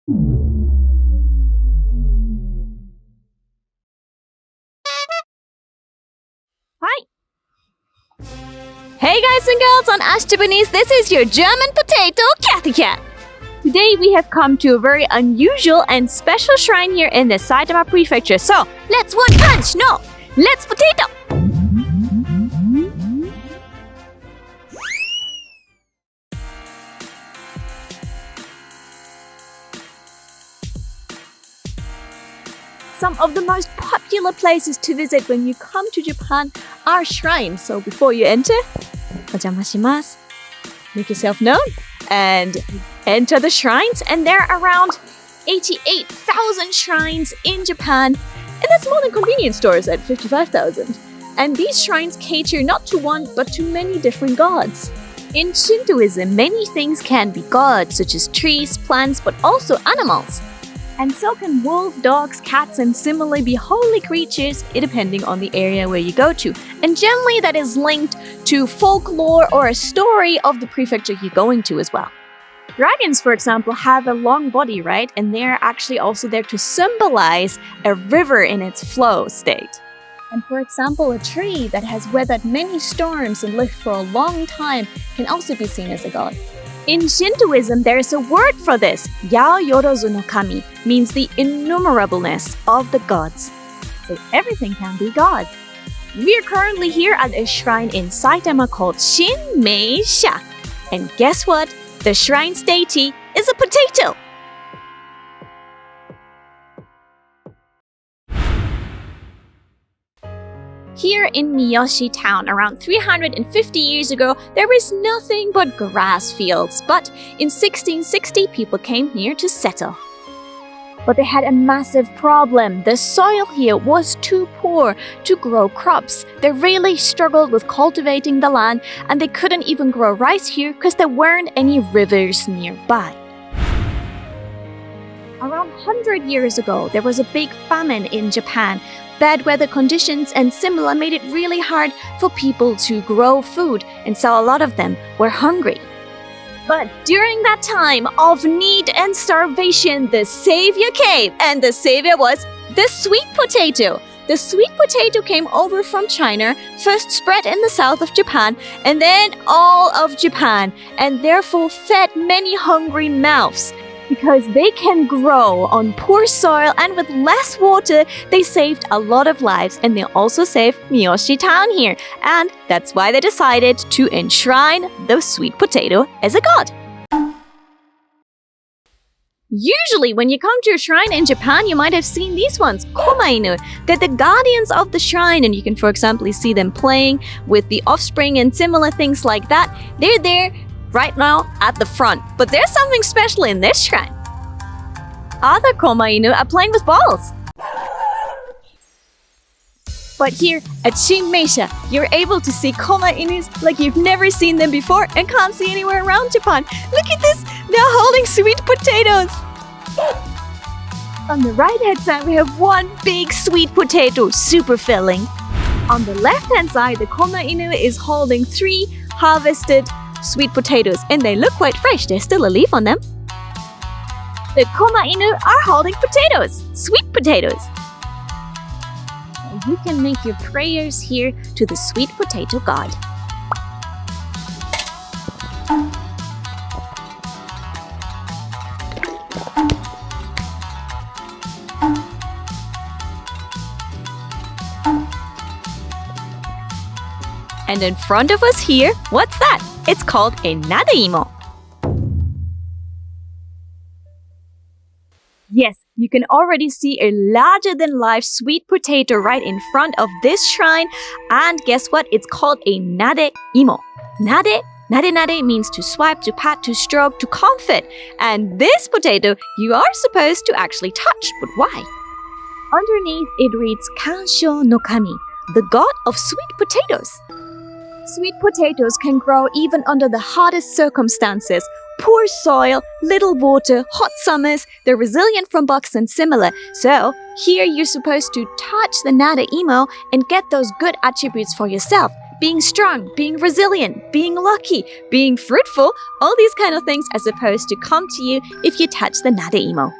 Hi! Hey guys and girls, on Ash Japanese, this is your German potato, Kathy Cat. Today we have come to a very unusual and special shrine here in the Saitama Prefecture. So, let's one punch! No! Let's potato! Some of the most popular places to visit when you come to Japan are shrines. So before you enter, ojamashimashou. Make yourself known and enter the shrines. And there are around 88,000 shrines in Japan. And that's more than convenience stores at 55,000. And these shrines cater not to one, but to many different gods. In Shintoism, many things can be gods, such as trees, plants, but also animals. And so can wolves, dogs, cats, and similarly be holy creatures depending on the area where you go to. And generally that is linked to folklore or a story of the prefecture you're going to as well. Dragons, for example, have a long body, right? And they're actually also there to symbolize a river in its flow state. And for example, a tree that has weathered many storms and lived for a long time can also be seen as a god. In Shintoism, there is a word for this. Yaoyorozu no Kami means the innumerableness of the gods. So everything can be God. We are currently here at a shrine in Saitama called Shinmei-sha. And guess what? The shrine's deity is a potato. Here in Miyoshi town, around 350 years ago, there was nothing but grass fields. But in 1660, people came here to settle. But they had a massive problem. The soil here was too poor to grow crops. They really struggled with cultivating the land, and they couldn't even grow rice here because there weren't any rivers nearby. Around 100 years ago, there was a big famine in Japan. Bad weather conditions and similar made it really hard for people to grow food, and so a lot of them were hungry. But during that time of need and starvation, the savior came, and the savior was the sweet potato. The sweet potato came over from China, first spread in the south of Japan, and then all of Japan, and therefore fed many hungry mouths. Because they can grow on poor soil and with less water, they saved a lot of lives, and they also saved Miyoshi town here. And that's why they decided to enshrine the sweet potato as a god. Usually when you come to a shrine in Japan, you might have seen these ones, komainu. They're the guardians of the shrine, and you can, for example, see them playing with the offspring and similar things like that. They're there right now at the front, but there's something special in this shrine. Other komainu are playing with balls. But here at Shinmei-sha, you're able to see komainus like you've never seen them before and can't see anywhere around Japan. Look at this! They're holding sweet potatoes! On the right-hand side, we have one big sweet potato, super filling. On the left-hand side, the komainu is holding 3 harvested sweet potatoes, and they look quite fresh. There's still a leaf on them. The komainu are holding potatoes, sweet potatoes. So you can make your prayers here to the sweet potato god. And in front of us here, what's that? It's called a nadaimo. Yes, you can already see a larger-than-life sweet potato right in front of this shrine. And guess what? It's called a nadaimo. Nade means to swipe, to pat, to stroke, to comfort. And this potato, you are supposed to actually touch. But why? Underneath, it reads Kansho no Kami, the god of sweet potatoes. Sweet potatoes can grow even under the hardest circumstances. Poor soil, little water, hot summers, they're resilient from bugs and similar. So, here you're supposed to touch the nadaimo and get those good attributes for yourself. being strong, being resilient, being lucky, being fruitful, all these kind of things are supposed to come to you if you touch the Nade-imo.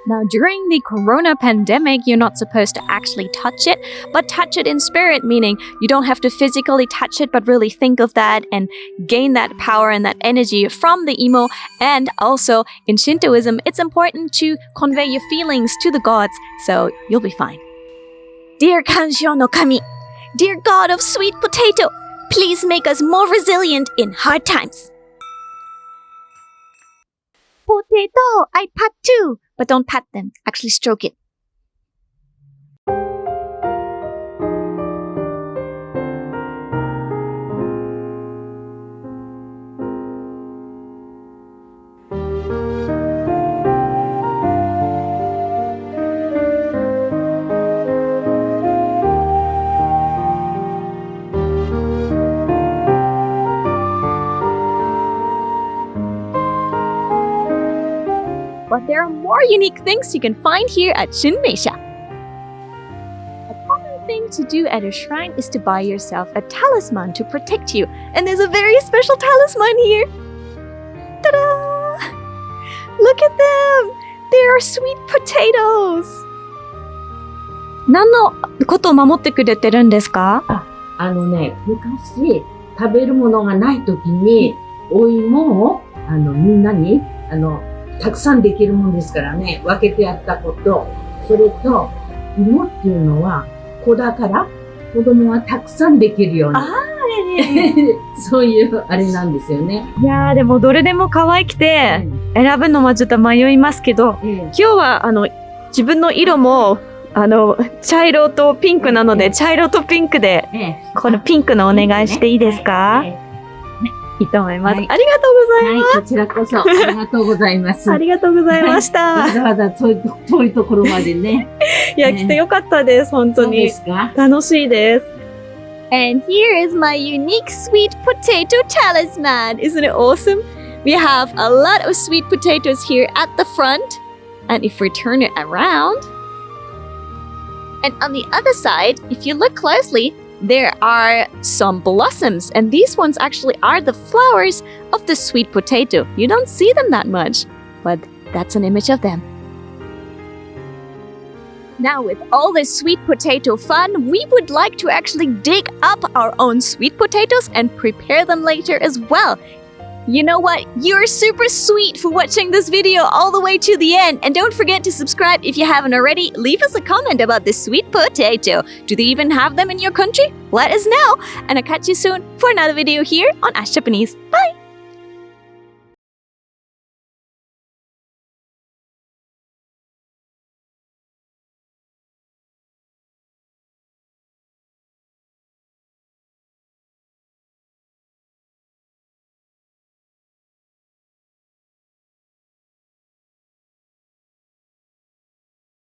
Now, during the corona pandemic, you're not supposed to actually touch it, but touch it in spirit, meaning you don't have to physically touch it, but really think of that and gain that power and that energy from the imo. And also, in Shintoism, it's important to convey your feelings to the gods, so you'll be fine. Dear Kanshou no Kami, dear God of sweet potato, please make us more resilient in hard times. Potato, I pat too. But don't pat them, actually stroke it. But there are more unique things you can find here at Shunmeisha. A common thing to do at a shrine is to buy yourself a talisman to protect you. And there's a very special talisman here. Ta-da! Look at them! They are sweet potatoes! 何のことを守ってくれてるんですか？昔食べるものがないときに、お芋をみんなにたくさんできるもんですからね、分けてやったこと、それと、芋っていうのは子だから子供がたくさんできるように。そういうあれなんですよね。いやーでもどれでも可愛くて選ぶのはちょっと迷いますけど、今日は自分の色も茶色とピンクなので、茶色とピンクで、このピンクのお願いしていいですか？いいと思います。ありがとうございます。こちらこそありがとうございます。ありがとうございました。わざわざ遠いところまでね。いや、来てよかったです。本当に。そうですか？楽しいです。And here is my unique sweet potato talisman. Isn't it awesome? We have a lot of sweet potatoes here at the front. And if we turn it around, and on the other side, if you look closely, there are some blossoms, and these ones actually are the flowers of the sweet potato. You don't see them that much, but that's an image of them. Now, with all this sweet potato fun, we would like to actually dig up our own sweet potatoes and prepare them later as well. You know what? You're super sweet for watching this video all the way to the end. And don't forget to subscribe if you haven't already. Leave us a comment about this sweet potato. Do they even have them in your country? Let us know. And I'll catch you soon for another video here on Ask Japanese. Bye!